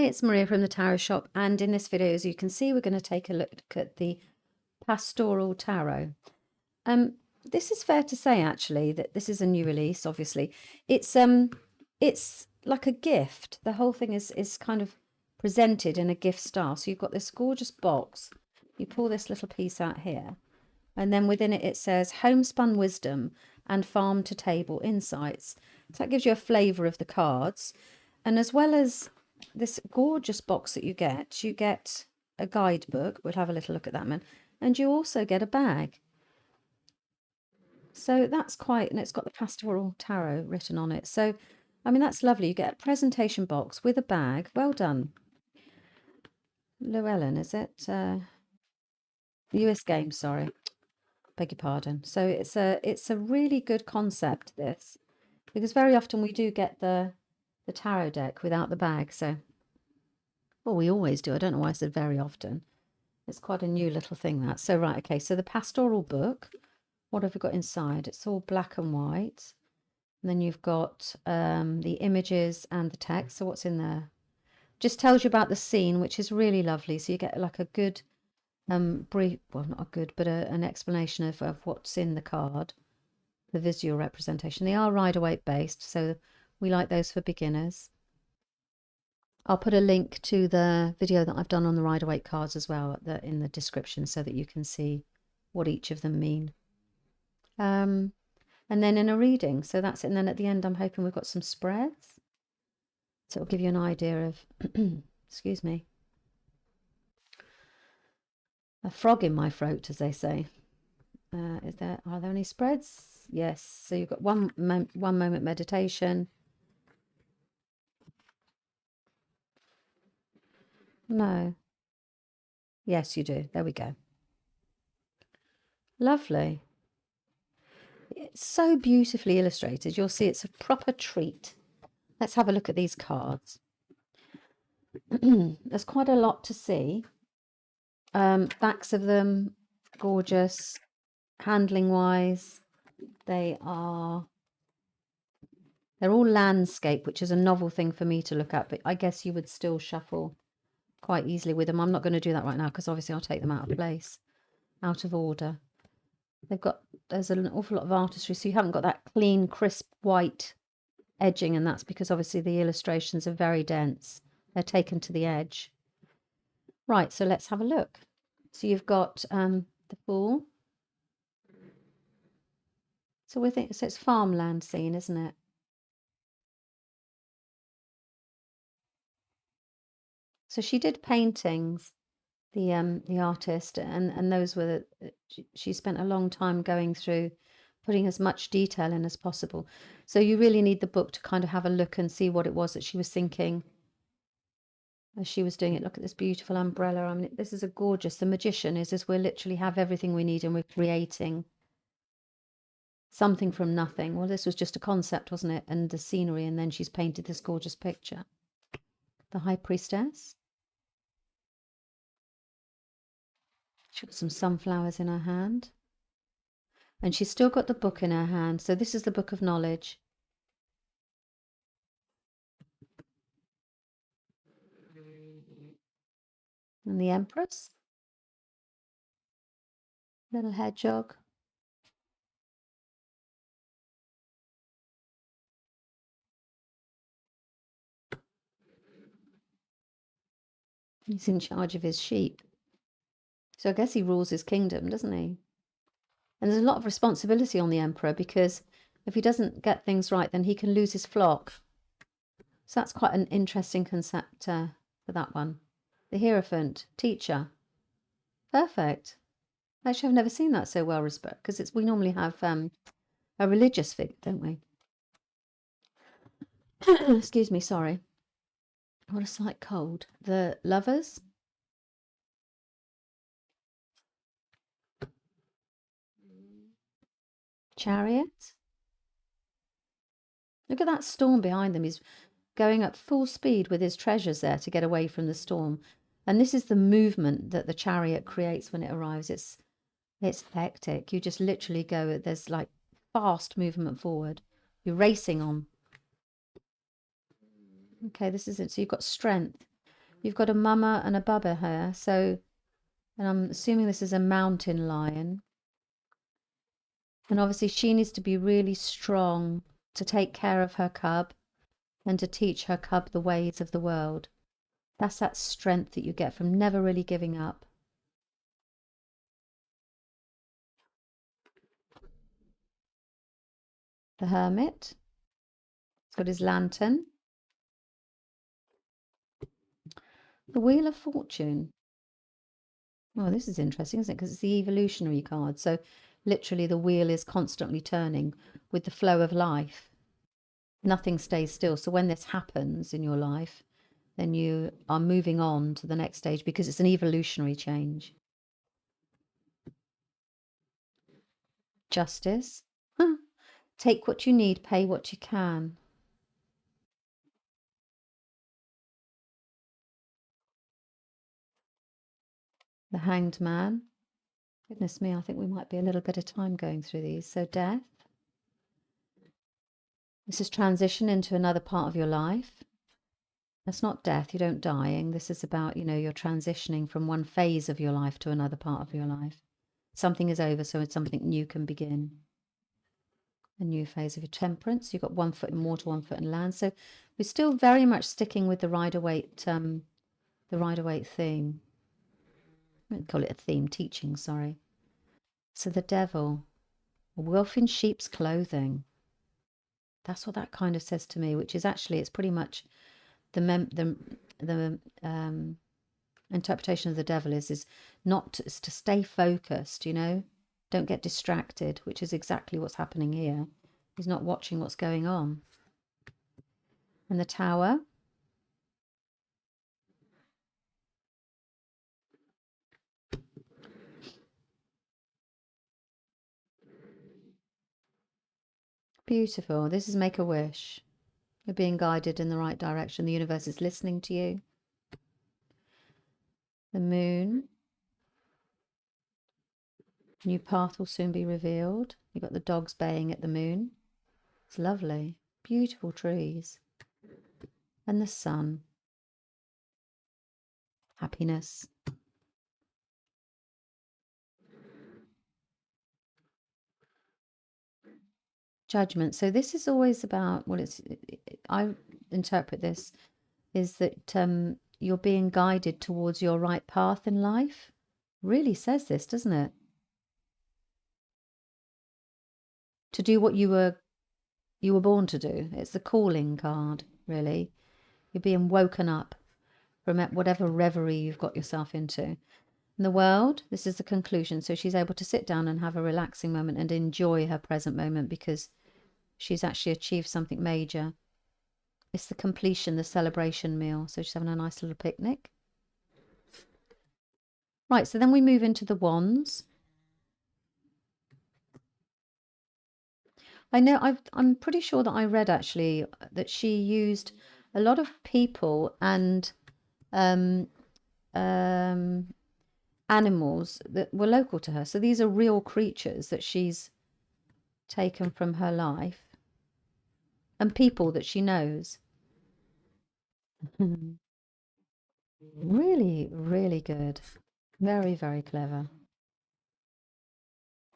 Hi, it's Maria from the Tarot Shop, and in this video, as you can see, we're going to take a look at the Pastoral Tarot. This is fair to say, actually, that this is a new release. Obviously, it's like a gift. The whole thing is kind of presented in a gift style. So you've got this gorgeous box. You pull this little piece out here, and then within it it says Homespun Wisdom and Farm to Table Insights. So that gives you a flavour of the cards, and as well as this gorgeous box that you get a guidebook. We'll have a little look at that, man. And you also get a bag. So that's quite, and it's got the Pastoral Tarot written on it. So, I mean, that's lovely. You get a presentation box with a bag. Well done. Llewellyn, is it? US Games, sorry. Beg your pardon. So it's a really good concept, this. Because very often we do get the tarot deck without the bag. So, well, we always do. I don't know why I said very often. It's quite a new little thing, that. So, right, okay. So the pastoral book, what have we got inside? It's all black and white. And then you've got the images and the text. So what's in there? Just tells you about the scene, which is really lovely. So you get like a good brief, well, not a good, but an explanation of what's in the card, the visual representation. They are Rider-Waite based, so we like those for beginners. I'll put a link to the video that I've done on the Rider-Waite cards as well in the description, so that you can see what each of them mean. And then in a reading, so that's it. And then at the end, I'm hoping we've got some spreads, so it'll give you an idea of excuse me, a frog in my throat, as they say. Are there any spreads? Yes. So you've got one moment meditation. No. Yes, you do. There we go. Lovely. It's so beautifully illustrated. You'll see it's a proper treat. Let's have a look at these cards. There's quite a lot to see. Backs of them, gorgeous. Handling wise, they're all landscape, which is a novel thing for me to look at, but I guess you would still shuffle quite easily with them. I'm not going to do that right now because obviously I'll take them out of place, out of order. There's an awful lot of artistry, so you haven't got that clean, crisp white edging, and that's because obviously the illustrations are very dense. They're taken to the edge. Right, so let's have a look. So you've got the Fool. So it's farmland scene, isn't it? So she did paintings, the artist, and those were she spent a long time going through, putting as much detail in as possible. So you really need the book to kind of have a look and see what it was that she was thinking as she was doing it. Look at this beautiful umbrella. I mean, this is a gorgeous. The magician is we literally have everything we need, and we're creating something from nothing. Well, this was just a concept, wasn't it? And the scenery, and then she's painted this gorgeous picture. The High Priestess. She's got some sunflowers in her hand. And she's still got the book in her hand. So this is the Book of Knowledge. And the Empress. Little hedgehog. He's in charge of his sheep. So I guess he rules his kingdom, doesn't he? And there's a lot of responsibility on the emperor, because if he doesn't get things right, then he can lose his flock. So that's quite an interesting concept for that one. The Hierophant, teacher. Perfect. Actually, I've never seen that so well respected, because we normally have a religious figure, don't we? Excuse me, sorry. What a slight cold. The Lovers. Chariot. Look at that storm behind them. He's going at full speed with his treasures there to get away from the storm. And this is the movement that the chariot creates when it arrives. It's hectic. You just literally go, there's like fast movement forward. You're racing on. Okay, this is it. So you've got strength. You've got a mama and a bubba here. So, and I'm assuming this is a mountain lion. And obviously she needs to be really strong to take care of her cub and to teach her cub the ways of the world. That's that strength that you get from never really giving up. The hermit. He's got his lantern. The Wheel of Fortune. Oh, this is interesting, isn't it? Because it's the evolutionary card. So literally the wheel is constantly turning with the flow of life. Nothing stays still. So when this happens in your life, then you are moving on to the next stage because it's an evolutionary change. Justice. Take what you need, pay what you can. The Hanged Man. Goodness me, I think we might be a little bit of time going through these. So death. This is transition into another part of your life. That's not death, you don't dying. This is about, you're transitioning from one phase of your life to another part of your life. Something is over, so it's something new can begin. A new phase of your temperance. You've got 1 foot in water, 1 foot in land. So we're still very much sticking with the Rider-Waite theme. I wouldn't call it a theme, teaching, sorry. So the devil, a wolf in sheep's clothing. That's what that kind of says to me, which is actually, it's pretty much the interpretation of the devil is not to stay focused, don't get distracted, which is exactly what's happening here. He's not watching what's going on. And the Tower. Beautiful. This is make a wish. You're being guided in the right direction. The universe is listening to you. The Moon. New path will soon be revealed. You've got the dogs baying at the moon. It's lovely. Beautiful trees. And the Sun. Happiness. Judgment. So this is always about, I interpret this, is that you're being guided towards your right path in life. Really says this, doesn't it? To do what you were born to do. It's the calling card, really. You're being woken up from whatever reverie you've got yourself into. In the World, this is the conclusion. So she's able to sit down and have a relaxing moment and enjoy her present moment because she's actually achieved something major. It's the completion, the celebration meal. So she's having a nice little picnic. Right, so then we move into the Wands. I know, I'm pretty sure that I read actually that she used a lot of people and animals that were local to her. So these are real creatures that she's taken from her life and people that she knows. Really, really good. Very, very clever.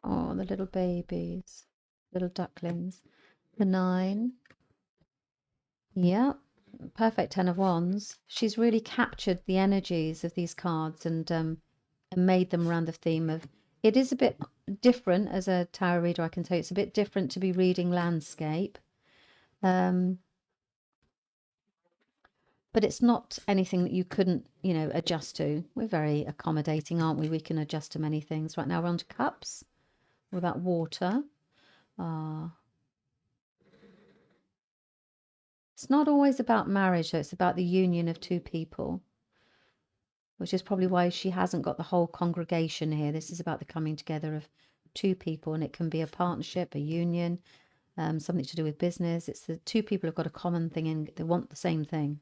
Oh, the little babies, little ducklings. The 9. Yeah, perfect 10 of Wands. She's really captured the energies of these cards and made them around the theme of, it is a bit different as a tarot reader, I can tell you, it's a bit different to be reading landscape. But it's not anything that you couldn't, adjust to. We're very accommodating, aren't we? We can adjust to many things. Right now we're on to Cups. What about water? It's not always about marriage, though. It's about the union of two people, which is probably why she hasn't got the whole congregation here. This is about the coming together of two people, and it can be a partnership, a union, something to do with business. It's the two people who've got a common thing and they want the same thing.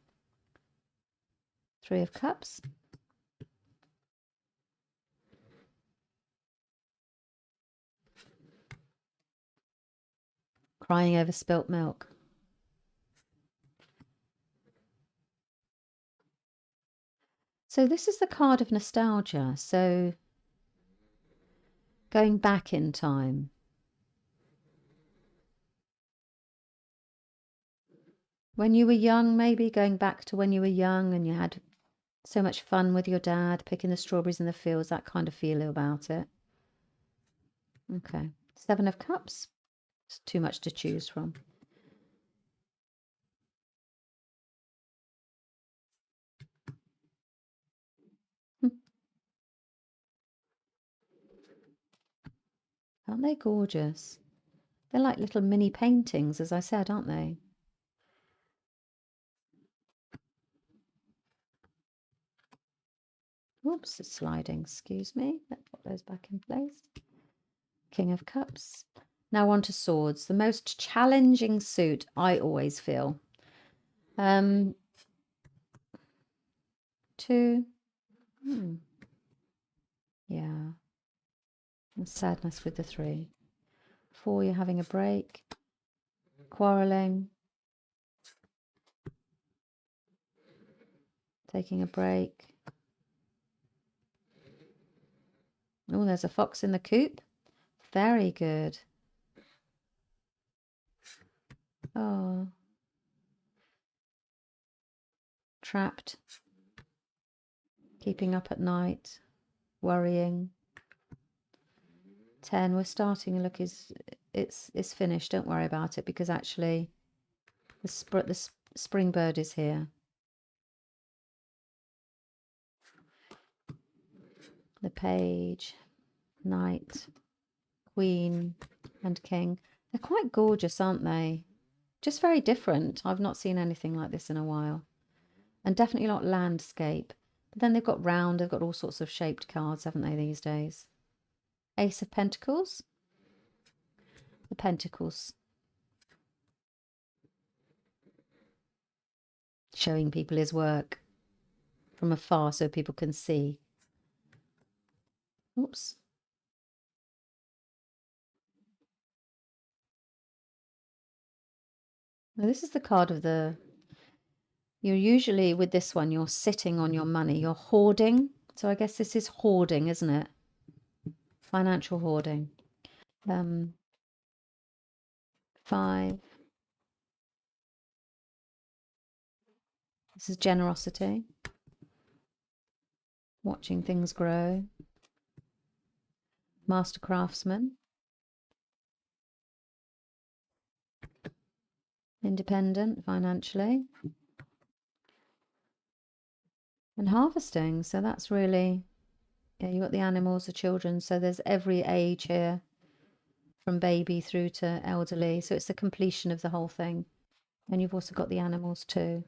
3 of Cups. Crying over spilt milk. So this is the card of nostalgia. So going back in time. When you were young, maybe going back to when you were young and you had so much fun with your dad, picking the strawberries in the fields, that kind of feel about it. Okay. 7 of Cups. It's too much to choose from. Aren't they gorgeous? They're like little mini paintings, as I said, aren't they? Oops, it's sliding. Excuse me. Let's put those back in place. King of Cups. Now on to swords. The most challenging suit, I always feel. 2. Yeah. And sadness with the 3. 4, you're having a break. Quarrelling. Taking a break. Oh, there's a fox in the coop. Very good. Oh. Trapped. Keeping up at night. Worrying. 10, we're starting. Look, it's finished. Don't worry about it, because actually the spring bird is here. The page, knight, queen, and king. They're quite gorgeous, aren't they? Just very different. I've not seen anything like this in a while. And definitely not landscape. But then they've got round, they've got all sorts of shaped cards, haven't they, these days? Ace of Pentacles. The Pentacles. Showing people his work from afar so people can see. Oops. Now this is the card of the... You're usually, with this one, you're sitting on your money. You're hoarding. So I guess this is hoarding, isn't it? Financial hoarding. 5. This is generosity. Watching things grow. Master craftsman. Independent financially. And harvesting. So that's really... Yeah, you've got the animals, the children. So there's every age here. From baby through to elderly. So it's the completion of the whole thing. And you've also got the animals too.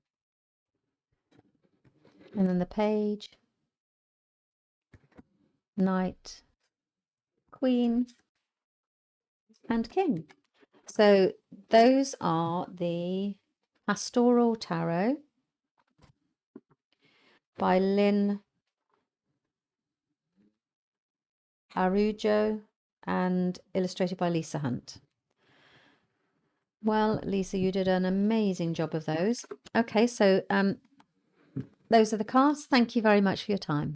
And then the page. Knight. Queen. And king. So those are the Pastoral Tarot by Lynn, Aruajo, and illustrated by Lisa Hunt. Well, Lisa, you did an amazing job of those. Okay, so those are the cards. Thank you very much for your time.